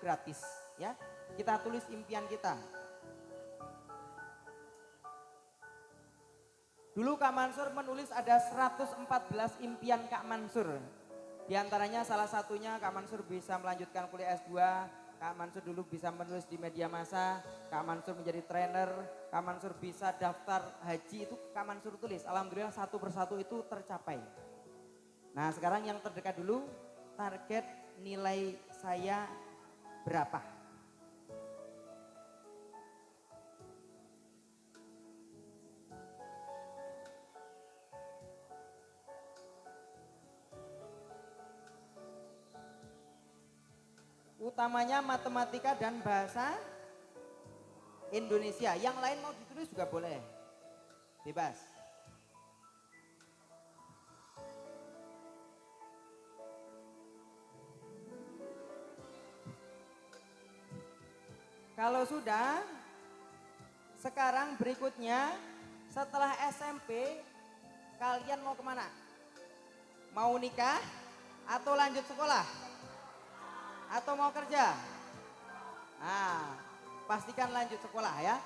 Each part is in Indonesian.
gratis ya. Kita tulis impian kita. Dulu Kak Mansur menulis ada 114 impian Kak Mansur. Di antaranya salah satunya Kak Mansur bisa melanjutkan kuliah S2, Kak Mansur dulu bisa menulis di media massa, Kak Mansur menjadi trainer, Kak Mansur bisa daftar haji, itu Kak Mansur tulis. Alhamdulillah satu persatu itu tercapai. Nah sekarang yang terdekat dulu, target nilai saya berapa? Utamanya matematika dan bahasa Indonesia. Yang lain mau ditulis juga boleh. Bebas. Kalau sudah, sekarang berikutnya setelah SMP kalian mau kemana? Mau nikah atau lanjut sekolah? Atau mau kerja? Nah, pastikan lanjut sekolah ya.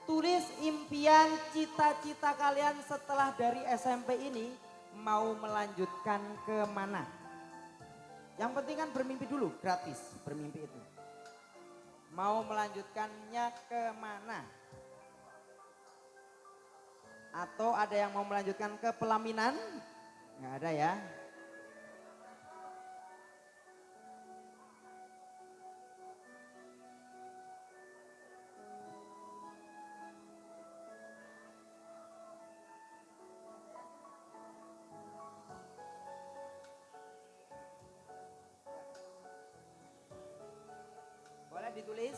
Tulis impian cita-cita kalian setelah dari SMP ini mau melanjutkan ke mana. Yang penting kan bermimpi dulu, gratis bermimpi itu. Mau melanjutkannya ke mana? Atau ada yang mau melanjutkan ke pelaminan? Nggak ada ya. Boleh ditulis.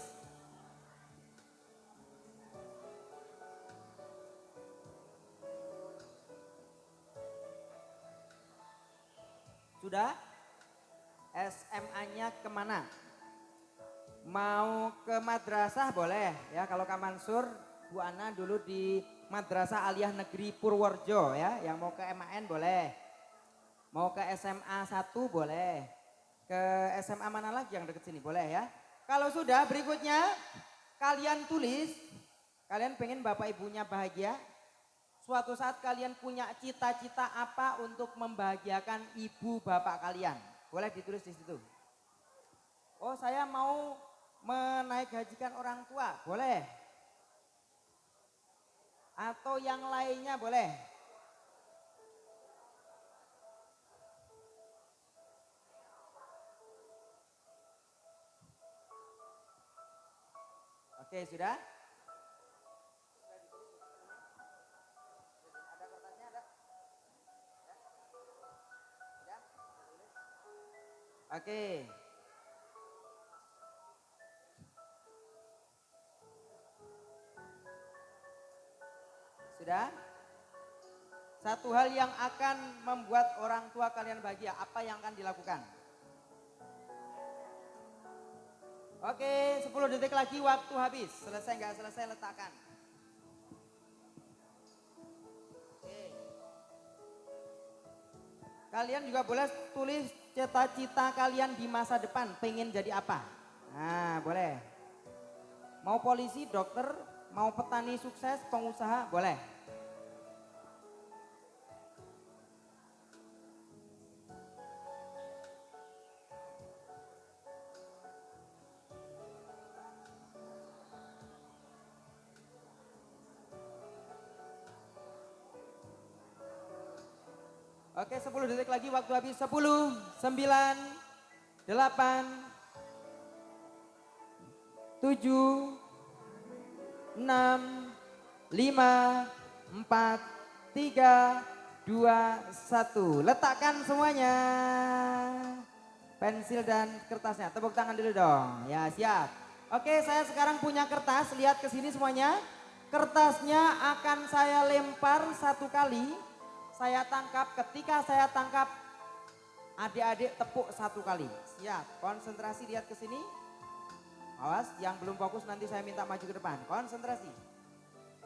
Sudah? SMA-nya kemana? Mau ke madrasah boleh ya. Kalau Kak Mansur, Bu Ana dulu di Madrasah Aliyah Negeri Purworejo ya. Yang mau ke MAN boleh. Mau ke SMA 1 boleh. Ke SMA mana lagi yang deket sini boleh ya. Kalau sudah berikutnya kalian tulis. Kalian pengen bapak ibunya bahagia. Suatu saat kalian punya cita-cita apa untuk membahagiakan ibu bapak kalian. Boleh ditulis di situ. Oh saya mau menaik hajikan orang tua, boleh. Atau yang lainnya boleh. Oke sudah? Oke. Sudah? Satu hal yang akan membuat orang tua kalian bahagia, apa yang akan dilakukan? Oke, 10 detik lagi waktu habis. Selesai nggak selesai letakkan. Oke. Kalian juga boleh tulis cita-cita kalian di masa depan, pengen jadi apa? Nah, boleh. Mau polisi, dokter, mau petani sukses, pengusaha, boleh. Oke 10 detik lagi waktu habis. 10, 9, 8, 7, 6, 5, 4, 3, 2, 1. Letakkan semuanya. Pensil dan kertasnya. Tepuk tangan dulu dong. Ya siap. Oke saya sekarang punya kertas. Lihat ke sini semuanya. Kertasnya akan saya lempar satu kali. Saya tangkap, ketika saya tangkap adik-adik tepuk satu kali. Siap, konsentrasi lihat ke sini. Awas, yang belum fokus nanti saya minta maju ke depan. Konsentrasi.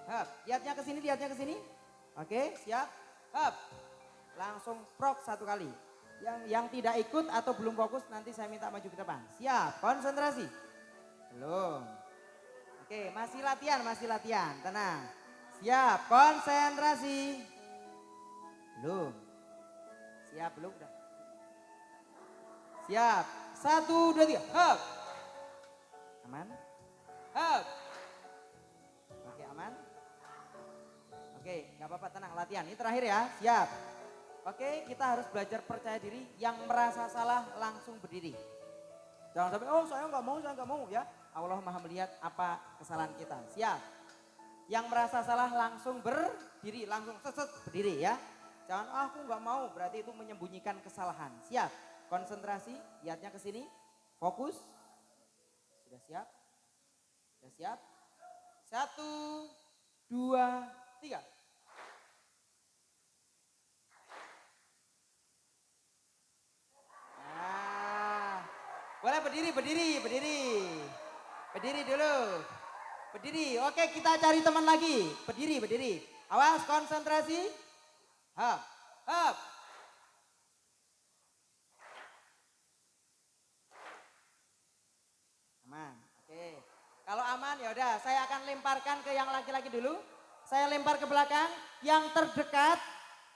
Hap, lihatnya ke sini, lihatnya ke sini. Oke, siap. Hap. Langsung prok satu kali. Yang tidak ikut atau belum fokus nanti saya minta maju ke depan. Siap, konsentrasi. Belum. Oke, masih latihan, tenang. Siap, konsentrasi. Belum. Siap, belum udah. Siap, 1, 2, 3, hop. Aman? Hop. Oke, aman? Oke, nggak apa-apa, tenang, latihan. Ini terakhir ya, siap. Oke, kita harus belajar percaya diri. Yang merasa salah langsung berdiri. Jangan sampai, oh saya nggak mau ya. Allah maha melihat apa kesalahan kita. Siap. Yang merasa salah langsung berdiri, langsung seset berdiri ya. Jangan, aku nggak mau, berarti itu menyembunyikan kesalahan. Siap. Konsentrasi, lihatnya ke sini. Fokus. Sudah siap? Sudah siap? 1, 2, 3. Boleh berdiri. Berdiri dulu. Berdiri. Oke, kita cari teman lagi. Berdiri. Awas, konsentrasi. Hop. Aman. Oke. Kalau aman ya udah, saya akan lemparkan ke yang laki-laki dulu. Saya lempar ke belakang. Yang terdekat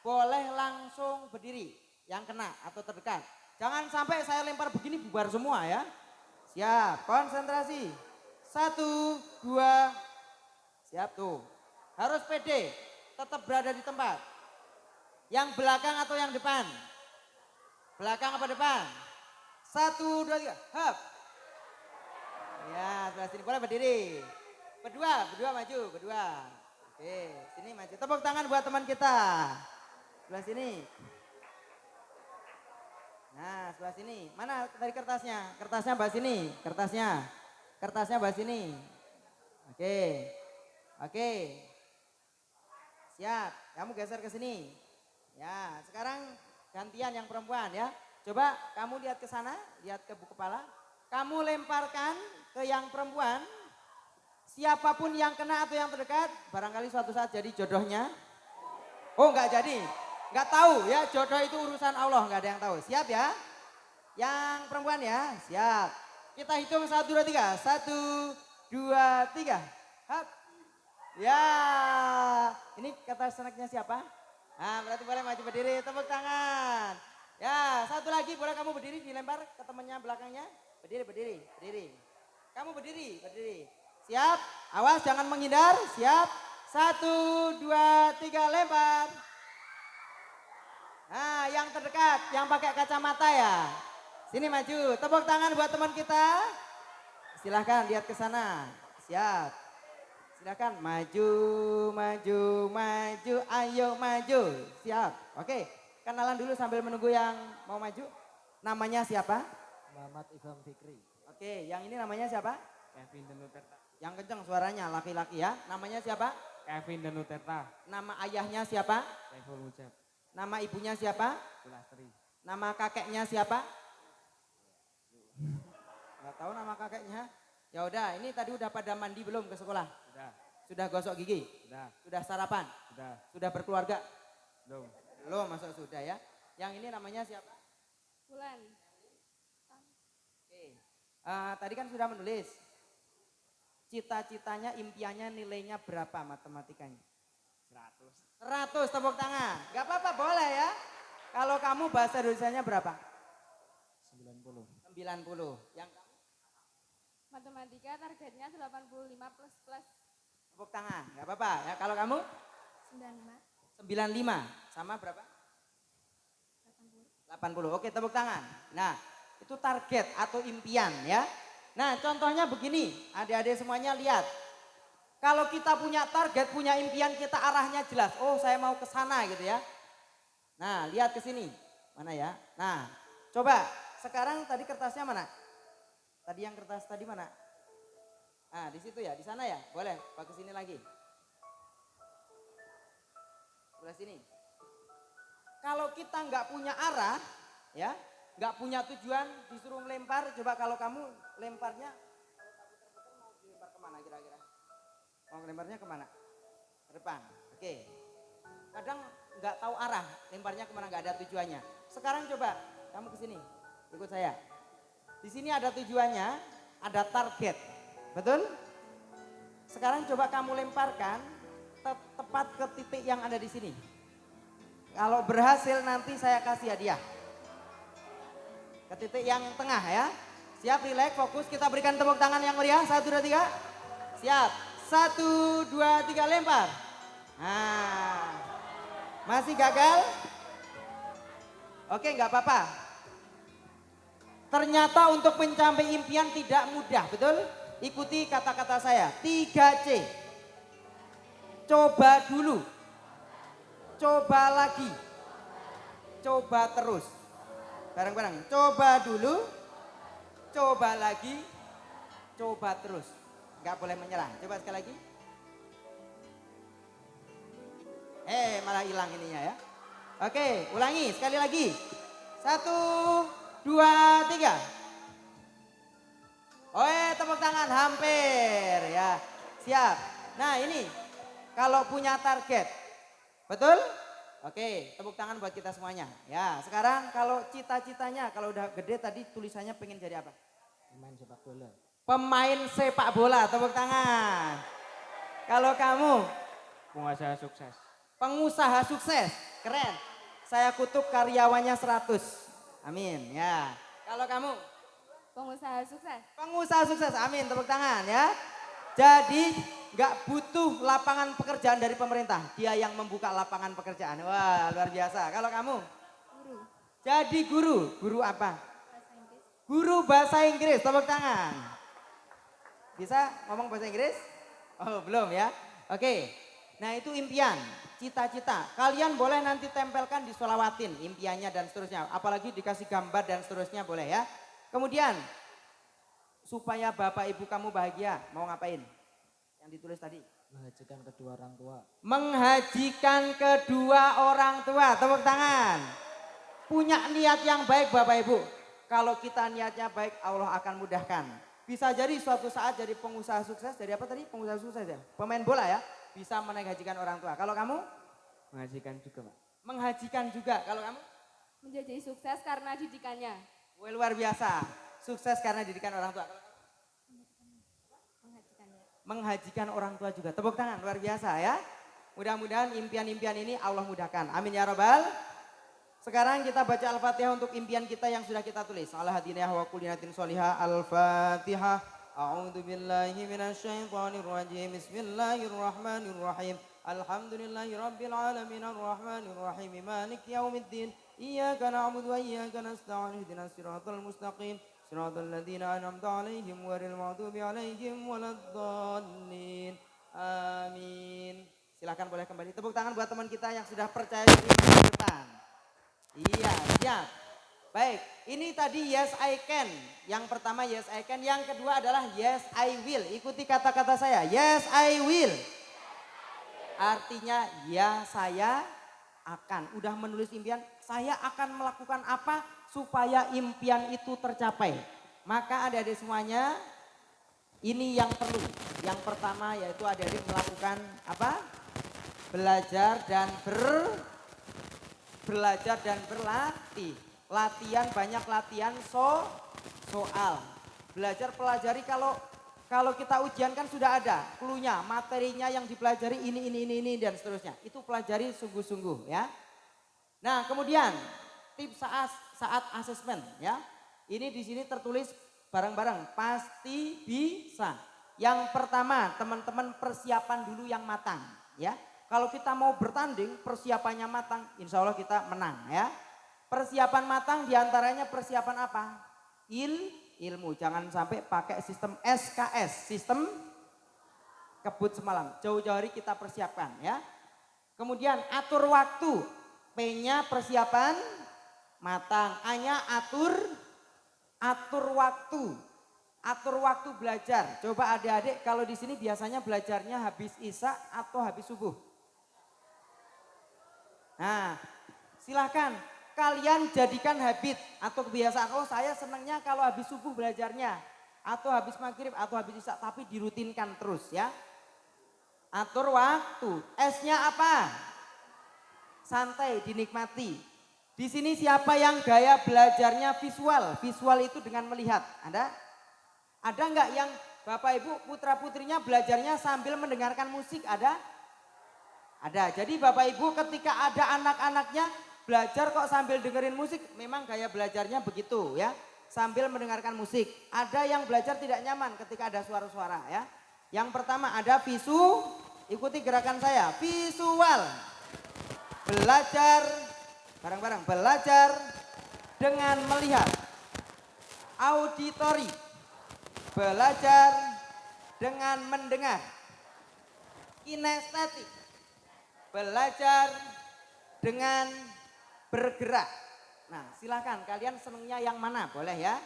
boleh langsung berdiri. Yang kena atau terdekat. Jangan sampai saya lempar begini bubar semua ya. Siap, konsentrasi. 1, 2. Siap tuh. Harus pede, tetap berada di tempat. Yang belakang atau yang depan? Belakang apa depan? 1, 2, 3, hop. Ya, sebelah sini boleh berdiri. Berdua maju, berdua. Oke, sini maju. Tepuk tangan buat teman kita. Sebelah sini. Nah, sebelah sini. Mana tadi kertasnya? Kertasnya bahas sini. Kertasnya bahas sini. Oke. Siap. Kamu geser ke sini. Ya, sekarang gantian yang perempuan ya. Coba kamu lihat ke sana, lihat ke buku kepala. Kamu lemparkan ke yang perempuan. Siapapun yang kena atau yang terdekat, barangkali suatu saat jadi jodohnya. Oh, enggak jadi. Enggak tahu ya, jodoh itu urusan Allah, enggak ada yang tahu. Siap ya? Yang perempuan ya, siap. Kita hitung 1, 2, 3. 1, 2, 3. Hap. Ya, ini kata senaknya siapa? Nah, berarti boleh maju berdiri, tepuk tangan. Ya, satu lagi boleh kamu berdiri dilempar ke temannya belakangnya. Berdiri. Kamu berdiri. Siap, awas jangan menghindar, siap. 1, 2, 3, lempar. Nah, yang terdekat, yang pakai kacamata ya. Sini maju, tepuk tangan buat teman kita. Silahkan lihat ke sana, siap. Silahkan maju, ayo maju, siap. Oke, kenalan dulu sambil menunggu yang mau maju. Namanya siapa? Muhammad Ibham Fikri. Oke, yang ini namanya siapa? Kevin Danuterta. Yang kenceng suaranya, laki-laki ya. Namanya siapa? Kevin Danuterta. Nama ayahnya siapa? Saiful Mujab. Nama ibunya siapa? Sulastri. Nama kakeknya siapa? Nggak tahu nama kakeknya. Ya udah, ini tadi udah pada mandi belum ke sekolah? Sudah. Sudah gosok gigi? Sudah. Sudah sarapan? Sudah. Sudah berkeluarga? Belum. Belum, masuk sudah ya. Yang ini namanya siapa? Bulan. Oke. Tadi kan sudah menulis. Cita-citanya, impiannya, nilainya berapa matematikanya? 100, tepuk tangan. Gak apa-apa, boleh ya. Kalau kamu bahasa Indonesianya berapa? 90. 90. Yang kamu? Matematika targetnya 85 plus. Tepuk tangan, gak apa-apa ya. Kalau kamu? 95. 95. Sama berapa? 80. Oke, tepuk tangan. Nah, itu target atau impian ya. Nah, contohnya begini, adik-adik semuanya lihat. Kalau kita punya target, punya impian, kita arahnya jelas. Oh, saya mau ke sana gitu ya. Nah, lihat ke sini. Mana ya? Nah, coba sekarang tadi kertasnya mana? Tadi yang kertas tadi mana? Nah, di situ ya, di sana ya. Boleh, bagus sini lagi. Sebelah sini. Kalau kita nggak punya arah, ya, nggak punya tujuan, disuruh melempar. Coba kalau kamu lemparnya, kalau kamu terputar mau dilempar kemana kira-kira? Mau lemparnya kemana? Ke depan. Oke. Kadang nggak tahu arah, lemparnya kemana, nggak ada tujuannya. Sekarang coba kamu ke sini, ikut saya. Di sini ada tujuannya, ada target. Betul? Sekarang coba kamu lemparkan tepat ke titik yang ada di sini. Kalau berhasil nanti saya kasih hadiah. Ke titik yang tengah ya. Siap, relax, fokus. Kita berikan tepuk tangan yang meriah. 1, 2, 3. Siap. 1, 2, 3, lempar. Nah, masih gagal? Oke, nggak apa-apa. Ternyata untuk mencapai impian tidak mudah, betul? Ikuti kata-kata saya. 3C. Coba dulu. Coba lagi. Coba terus. Bareng-bareng. Coba dulu. Coba lagi. Coba terus. Nggak boleh menyerah. Coba sekali lagi. Malah hilang ininya ya. Oke, ulangi sekali lagi. 1, 2, 3. Tepuk tangan hampir ya. Siap. Nah ini kalau punya target. Betul? Oke, tepuk tangan buat kita semuanya. Ya, sekarang kalau cita-citanya kalau udah gede tadi tulisannya pengen jadi apa? Pemain sepak bola. Pemain sepak bola, tepuk tangan. Kalau kamu Pengusaha sukses. pengusaha sukses, keren. Saya kutuk karyawannya 100. Amin ya. Kalau kamu Pengusaha sukses. pengusaha sukses, amin, tepuk tangan ya. Jadi nggak butuh lapangan pekerjaan dari pemerintah, dia yang membuka lapangan pekerjaan. Wah luar biasa. Kalau kamu Guru. jadi guru, guru apa? Bahasa Inggris. Guru bahasa Inggris, tepuk tangan. Bisa ngomong bahasa Inggris? Oh belum ya. Oke, nah itu impian, cita-cita. Kalian boleh nanti tempelkan di sholawatin impiannya dan seterusnya. Apalagi dikasih gambar dan seterusnya boleh ya. Kemudian supaya bapak ibu kamu bahagia, mau ngapain? Yang ditulis tadi. Menghajikan kedua orang tua. Menghajikan kedua orang tua, tepuk tangan. Punya niat yang baik bapak ibu. Kalau kita niatnya baik Allah akan mudahkan. Bisa jadi suatu saat jadi pengusaha sukses, jadi apa tadi? Pengusaha sukses ya? Pemain bola ya? Bisa menghajikan orang tua. Kalau kamu? Menghajikan juga Pak. Menghajikan juga. Kalau kamu? Menjadi sukses karena didikannya. Wah, luar biasa. Sukses karena didikan orang tua. Kalau kamu? Menghajikannya. Menghajikan orang tua juga. Tepuk tangan, luar biasa ya. Mudah-mudahan impian-impian ini Allah mudahkan. Amin ya robbal. Sekarang kita baca Al-Fatihah untuk impian kita yang sudah kita tulis. Ala hadinah wa kulinatin solihah. Al-Fatihah. A'udzu billahi minasyaitonir rajim. Bismillahirrahmanirrahim. Alhamdulillahi rabbil alamin arrahmanir rahim maliki yaumiddin. Iyyaka na'budu wa iyyaka nasta'in ihdinas siratal mustaqim. Siratal ladzina an'amta 'alaihim ghairil maghdubi 'alaihim waladdallin. Amin. Silakan boleh kembali. Tepuk tangan buat teman kita yang sudah percaya diri di depan. Iya, siap. Baik, ini tadi yes I can. Yang pertama yes I can, yang kedua adalah yes I will. Ikuti kata-kata saya, yes I will. Artinya ya saya akan. Udah menulis impian, saya akan melakukan apa supaya impian itu tercapai. Maka adik-adik semuanya, ini yang perlu. Yang pertama yaitu adik-adik melakukan apa? Belajar dan berlatih. Latihan, banyak latihan soal. Belajar pelajari kalau kita ujian kan sudah ada cluenya, materinya yang dipelajari ini dan seterusnya. Itu pelajari sungguh-sungguh ya. Nah, kemudian tips saat asesmen ya. Ini di sini tertulis bareng-bareng pasti bisa. Yang pertama, teman-teman persiapan dulu yang matang ya. Kalau kita mau bertanding, persiapannya matang, insya Allah kita menang ya. Persiapan matang diantaranya persiapan apa? Ilmu, jangan sampai pakai sistem SKS, sistem kebut semalam. Jauh-jauh hari kita persiapkan ya. Kemudian atur waktu, P-nya persiapan matang, A-nya atur waktu. Atur waktu belajar. Coba adik-adik kalau di sini biasanya belajarnya habis isya atau habis subuh. Nah, silahkan kalian jadikan habit atau kebiasaan. Oh saya senangnya kalau habis subuh belajarnya. Atau habis maghrib atau habis isya. Tapi dirutinkan terus ya. Atur waktu. S-nya apa? Santai, dinikmati. Di sini siapa yang gaya belajarnya visual? Visual itu dengan melihat. Ada nggak yang Bapak Ibu putra putrinya belajarnya sambil mendengarkan musik ada? Ada. Jadi Bapak Ibu ketika ada anak-anaknya belajar kok sambil dengerin musik, memang gaya belajarnya begitu ya. Sambil mendengarkan musik. Ada yang belajar tidak nyaman ketika ada suara-suara ya. Yang pertama ada visu, ikuti gerakan saya. Visual. Belajar, bareng-bareng belajar dengan melihat. Auditori. Belajar dengan mendengar. Kinestetik. Belajar dengan bergerak. Nah silakan kalian senengnya yang mana boleh ya.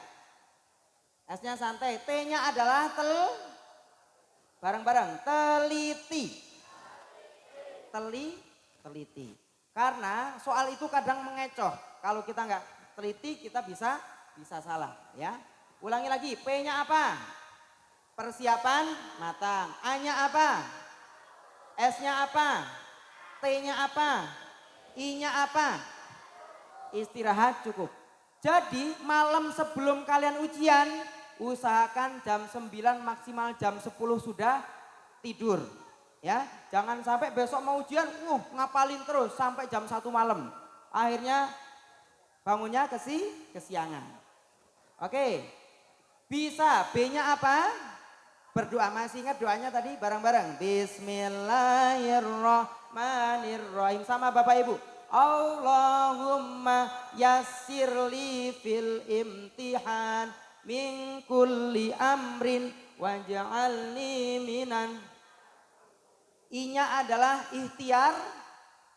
S-nya santai, T-nya adalah bareng-bareng teliti. Teliti. Karena soal itu kadang mengecoh. Kalau kita nggak teliti kita bisa salah ya. Ulangi lagi, P-nya apa? Persiapan matang. A-nya apa? S-nya apa? T-nya apa? I-nya apa? Istirahat cukup. Jadi malam sebelum kalian ujian, usahakan jam 9 maksimal jam 10 sudah tidur. Ya, jangan sampai besok mau ujian, ngapalin terus sampai jam 1 malam. Akhirnya bangunnya kesiangan. Oke, bisa. B-nya apa? Berdoa. Masih ingat doanya tadi bareng-bareng? Bismillahirrahmanirrahim. Sama Bapak Ibu. Allahumma yassirli fil imtihan min kulli amrin waj'alni minan. I-nya adalah ikhtiar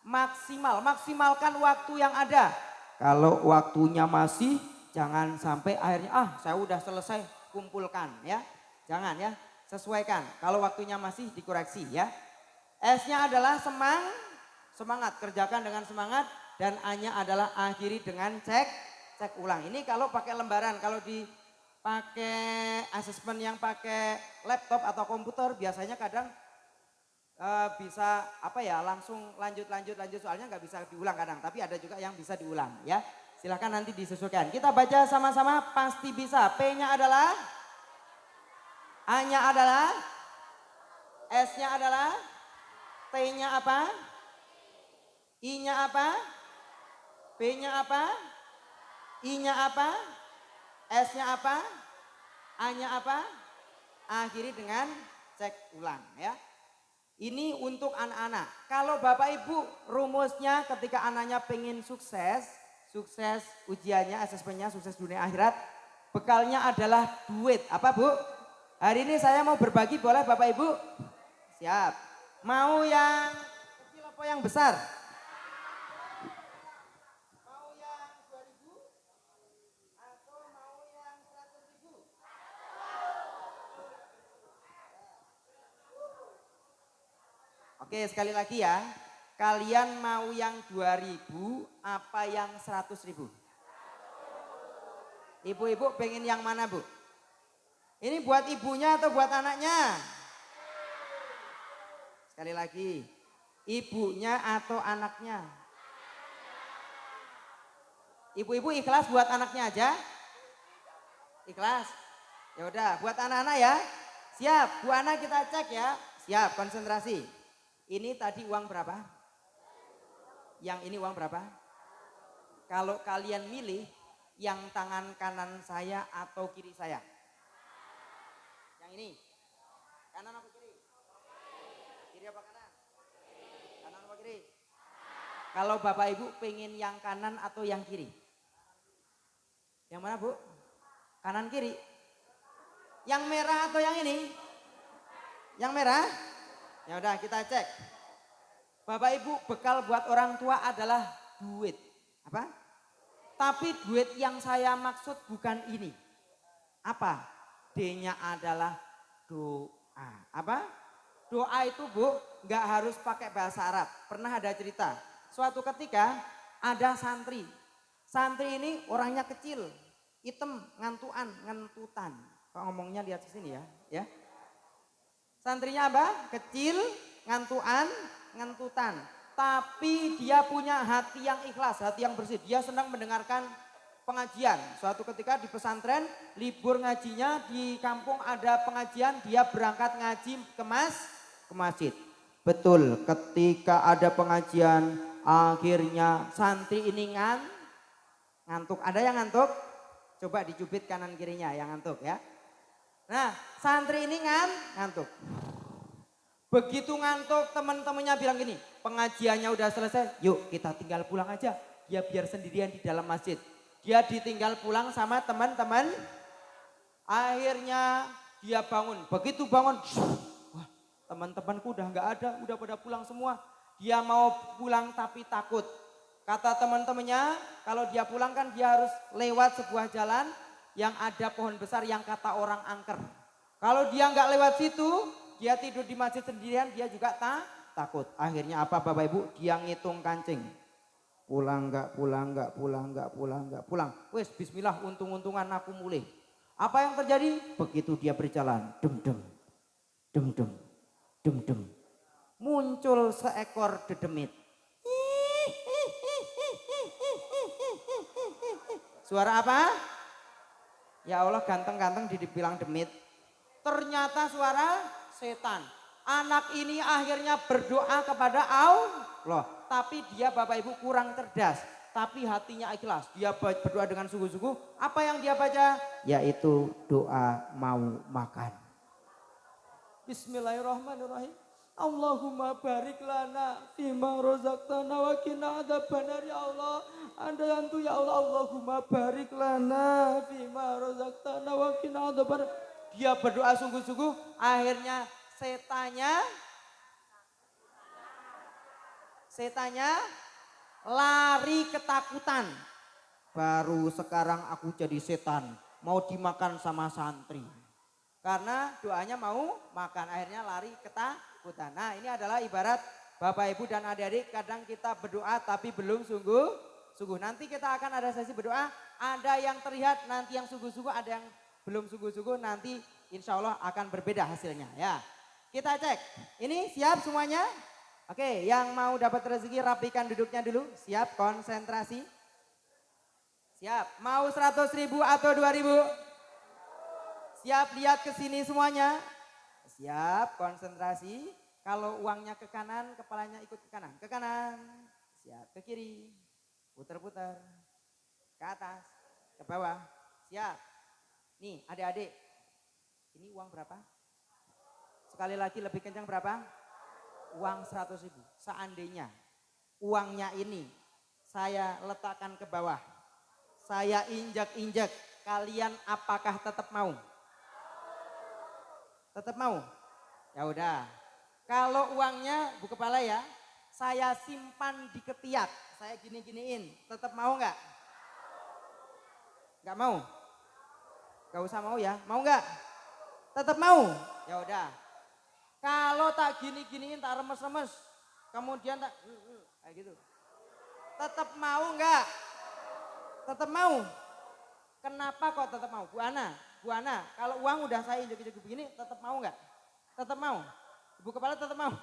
maksimal. Maksimalkan waktu yang ada. Kalau waktunya masih, jangan sampai akhirnya saya udah selesai, kumpulkan ya. Jangan ya. Sesuaikan, kalau waktunya masih dikoreksi ya. S-nya adalah semangat, kerjakan dengan semangat. Dan A-nya adalah akhiri dengan cek ulang. Ini kalau pakai lembaran, kalau dipakai asesmen yang pakai laptop atau komputer biasanya kadang bisa langsung lanjut soalnya nggak bisa diulang kadang. Tapi ada juga yang bisa diulang ya. Silahkan nanti disesuaikan. Kita baca sama-sama pasti bisa. P-nya adalah, A-nya adalah, S-nya adalah, T-nya apa? I-nya apa? B-nya apa? I-nya apa? S-nya apa? A-nya apa? Akhiri dengan cek ulang ya. Ini untuk anak-anak. Kalau Bapak Ibu rumusnya ketika anaknya pengen sukses ujiannya, asesmennya, sukses dunia akhirat, bekalnya adalah duit. Apa Bu? Hari ini saya mau berbagi, boleh Bapak Ibu? Siap. Mau yang kecil apa yang besar? Mau yang 2.000 atau mau yang 100.000? Oke, sekali lagi ya. Kalian mau yang 2.000 apa yang 100.000? Ibu-ibu pengen yang mana Bu? Ini buat ibunya atau buat anaknya? Sekali lagi, ibunya atau anaknya? Ibu-ibu ikhlas buat anaknya aja? Ikhlas? Ya udah, buat anak-anak ya. Siap, Bu Ana kita cek ya. Siap, konsentrasi. Ini tadi uang berapa? Yang ini uang berapa? Kalau kalian milih, yang tangan kanan saya atau kiri saya? Yang ini? Kanan apa kiri? Kiri apa kanan? Kanan apa kiri? Kalau Bapak Ibu pengen yang kanan atau yang kiri? Yang mana Bu? Kanan kiri? Yang merah atau yang ini? Yang merah? Ya udah kita cek. Bapak Ibu bekal buat orang tua adalah duit. Apa? Tapi duit yang saya maksud bukan ini. Apa? D-nya adalah doa. Apa? Doa itu Bu nggak harus pakai bahasa Arab. Pernah ada cerita. Suatu ketika ada santri. Santri ini orangnya kecil, hitam, ngentutan. Kok ngomongnya lihat ke sini ya, ya. Santrinya apa? Kecil, ngentutan. Tapi dia punya hati yang ikhlas, hati yang bersih. Dia senang mendengarkan pengajian. Suatu ketika di pesantren libur ngajinya, di kampung ada pengajian, dia berangkat ngaji ke masjid. Betul, ketika ada pengajian akhirnya santri ini ngantuk. Ada yang ngantuk? Coba dicubit kanan kirinya yang ngantuk ya. Nah, santri ini ngantuk. Begitu ngantuk teman-temannya bilang gini, pengajiannya udah selesai, yuk kita tinggal pulang aja. Dia biar sendirian di dalam masjid. Dia ditinggal pulang sama teman-teman. Akhirnya dia bangun. Begitu bangun, wah, teman-temanku udah nggak ada, udah pada pulang semua. Dia mau pulang tapi takut. Kata teman-temannya, kalau dia pulang kan dia harus lewat sebuah jalan yang ada pohon besar yang kata orang angker. Kalau dia nggak lewat situ, dia tidur di masjid sendirian, dia juga takut. Akhirnya apa Bapak Ibu? Dia ngitung kancing. Pulang nggak pulang. Wes bismillah, untung-untungan aku mulai. Apa yang terjadi? Begitu dia berjalan, dem. Muncul seekor dedemit. Suara apa? Ya Allah, ganteng-ganteng dibilang demit. Ternyata suara setan. Anak ini akhirnya berdoa kepada Allah. Tapi dia Bapak Ibu kurang cerdas. Tapi hatinya ikhlas. Dia berdoa dengan sungguh-sungguh. Apa yang dia baca? Yaitu doa mau makan. Bismillahirrahmanirrahim. Allahumma barik lana fima rozaqtana wa qina adzabannar ya Allah. Bantu ya Allah. Allahumma barik lana fima rozaqtana wa qina adzabannar. Dia berdoa sungguh-sungguh, akhirnya setannya lari ketakutan. Baru sekarang aku jadi setan, mau dimakan sama santri. Karena doanya mau makan, akhirnya lari ketakutan. Nah, ini adalah ibarat Bapak Ibu dan adik-adik, kadang kita berdoa tapi belum sungguh-sungguh. Nanti kita akan ada sesi berdoa, ada yang terlihat, nanti yang sungguh-sungguh, ada yang belum sungguh-sungguh, nanti insya Allah akan berbeda hasilnya ya. Kita cek, ini siap semuanya? Oke, yang mau dapat rezeki rapikan duduknya dulu, siap konsentrasi. Siap, mau 100.000 atau 2.000? Siap lihat ke sini semuanya? Siap konsentrasi, kalau uangnya ke kanan, kepalanya ikut ke kanan. Ke kanan, siap, ke kiri, putar-putar, ke atas, ke bawah, siap. Nih adik-adik, ini uang berapa? Sekali lagi lebih kencang berapa? Uang 100.000. Seandainya uangnya ini saya letakkan ke bawah, saya injak-injak, kalian apakah tetap mau? Tetap mau? Ya udah. Kalau uangnya Bu Kepala ya, saya simpan di ketiak, saya gini-giniin, tetap mau nggak? Nggak mau? Gak usah mau ya, mau nggak? Tetap mau? Ya udah. Kalau tak gini-giniin, tak remes-remes, kemudian tak kayak gitu. Tetap mau nggak? Tetap mau? Kenapa kok tetap mau? Bu Ana, kalau uang udah saya injek-injek begini, tetap mau nggak? Tetap mau? Ibu Kepala tetap mau?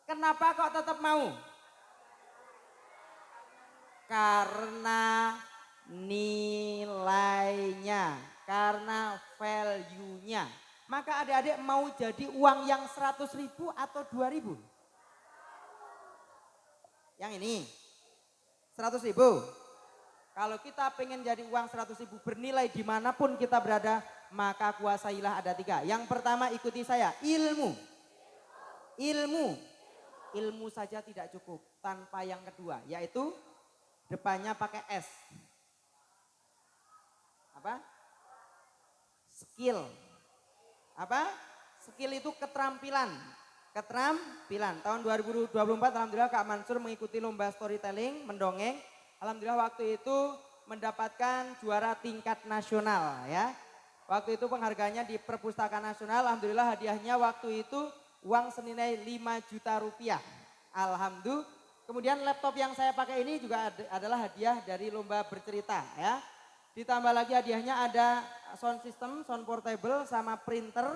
Kenapa kok tetap mau? Karena nilainya, karena value-nya. Maka adik-adik mau jadi uang yang 100.000 atau 2.000? Yang ini 100.000. Kalau kita pengen jadi uang 100.000 bernilai dimanapun kita berada, maka kuasailah ada 3. Yang pertama ikuti saya, ilmu. Ilmu saja tidak cukup tanpa yang kedua, yaitu depannya pakai S. Apa? Skill. Apa? Skill itu keterampilan. Tahun 2024 alhamdulillah Kak Mansur mengikuti lomba storytelling, mendongeng. Alhamdulillah waktu itu mendapatkan juara tingkat nasional ya. Waktu itu penghargaannya di Perpustakaan Nasional, alhamdulillah hadiahnya waktu itu uang senilai 5 juta rupiah. Alhamdulillah. Kemudian laptop yang saya pakai ini juga adalah hadiah dari lomba bercerita ya. Ditambah lagi hadiahnya ada sound system, sound portable sama printer.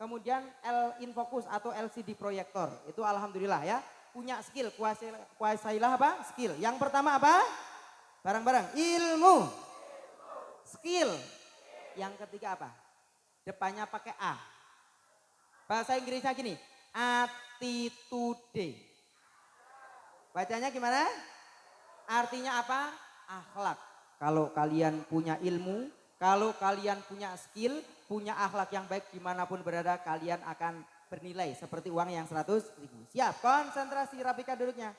Kemudian Infocus atau LCD proyektor. Itu alhamdulillah ya. Punya skill, kuasailah apa? Skill. Yang pertama apa? Bareng-bareng. Ilmu. Skill. Yang ketiga apa? Depannya pakai A. Bahasa Inggrisnya gini. Attitude. Bacanya gimana? Artinya apa? Akhlak. Kalau kalian punya ilmu, kalau kalian punya skill, punya akhlak yang baik dimanapun berada, kalian akan bernilai seperti uang yang 100.000. Siap, konsentrasi, rapikan duduknya.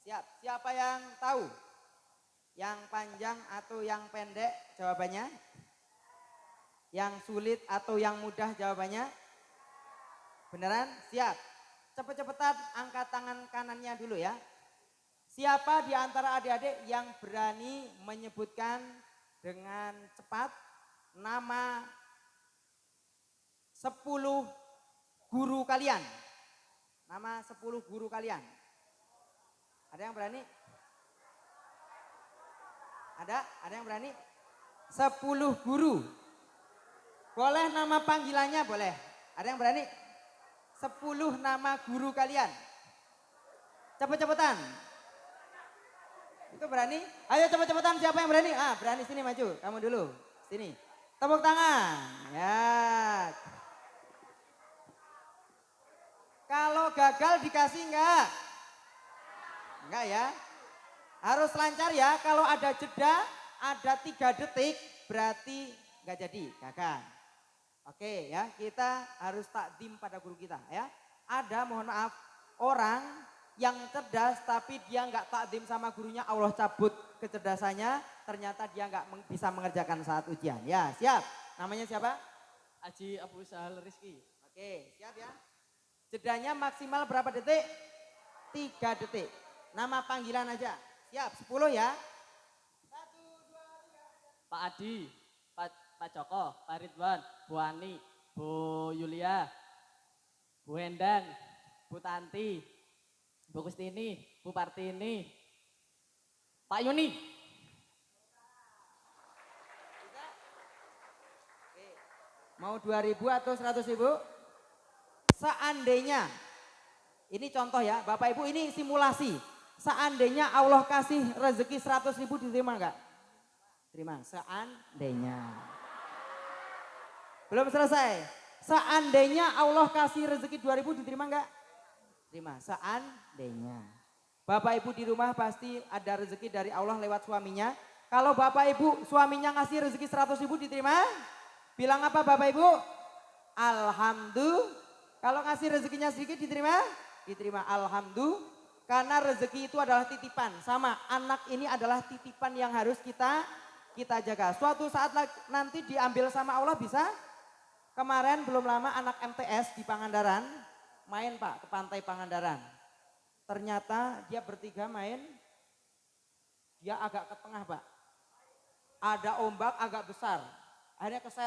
Siap, siapa yang tahu? Yang panjang atau yang pendek jawabannya? Yang sulit atau yang mudah jawabannya? Beneran? Siap. Cepet-cepetan angkat tangan kanannya dulu ya. Siapa di antara adik-adik yang berani menyebutkan dengan cepat nama 10 guru kalian? Nama 10 guru kalian. Ada yang berani? Ada yang berani? 10 guru. Boleh nama panggilannya boleh. Ada yang berani? 10 nama guru kalian. Cepet-cepetan. Itu berani? Ayo cepet-cepetan, siapa yang berani? Ah, berani sini maju. Kamu dulu. Sini. Tepuk tangan. Ya. Kalau gagal dikasih enggak? Enggak ya. Harus lancar ya. Kalau ada jeda, ada 3 detik, berarti enggak jadi. Gagal. Oke ya, kita harus takdim pada guru kita ya. Ada, mohon maaf, orang yang cerdas tapi dia nggak takdim sama gurunya, Allah cabut kecerdasannya, ternyata dia nggak bisa mengerjakan saat ujian. Ya, siap. Namanya siapa? Aji Abu Sahal Rizki. Oke, siap ya. Jedanya maksimal berapa detik? 3 detik. Nama panggilan aja. Siap, 10 ya. Pak Adi, Pak Joko, Pak Ridwan, Bu Ani, Bu Yulia, Bu Endang, Bu Tanti, Bu Kustini, Bu Partini, Pak Yuni. Mau 2.000 atau 100.000? Seandainya, ini contoh ya, Bapak Ibu ini simulasi. Seandainya Allah kasih rezeki 100.000 diterima enggak? Terima, seandainya. Belum selesai. Seandainya Allah kasih rezeki 2.000 diterima enggak? Terima, seandainya. Bapak Ibu di rumah pasti ada rezeki dari Allah lewat suaminya. Kalau Bapak Ibu suaminya ngasih rezeki 100.000 diterima? Bilang apa Bapak Ibu? Alhamdulillah. Kalau ngasih rezekinya sedikit diterima? Diterima, alhamdulillah. Karena rezeki itu adalah titipan. Sama, anak ini adalah titipan yang harus kita jaga. Suatu saat nanti diambil sama Allah bisa? Kemarin belum lama anak MTS di Pangandaran main Pak ke pantai Pangandaran. Ternyata dia bertiga main, dia agak ke tengah Pak. Ada ombak agak besar, akhirnya keseret.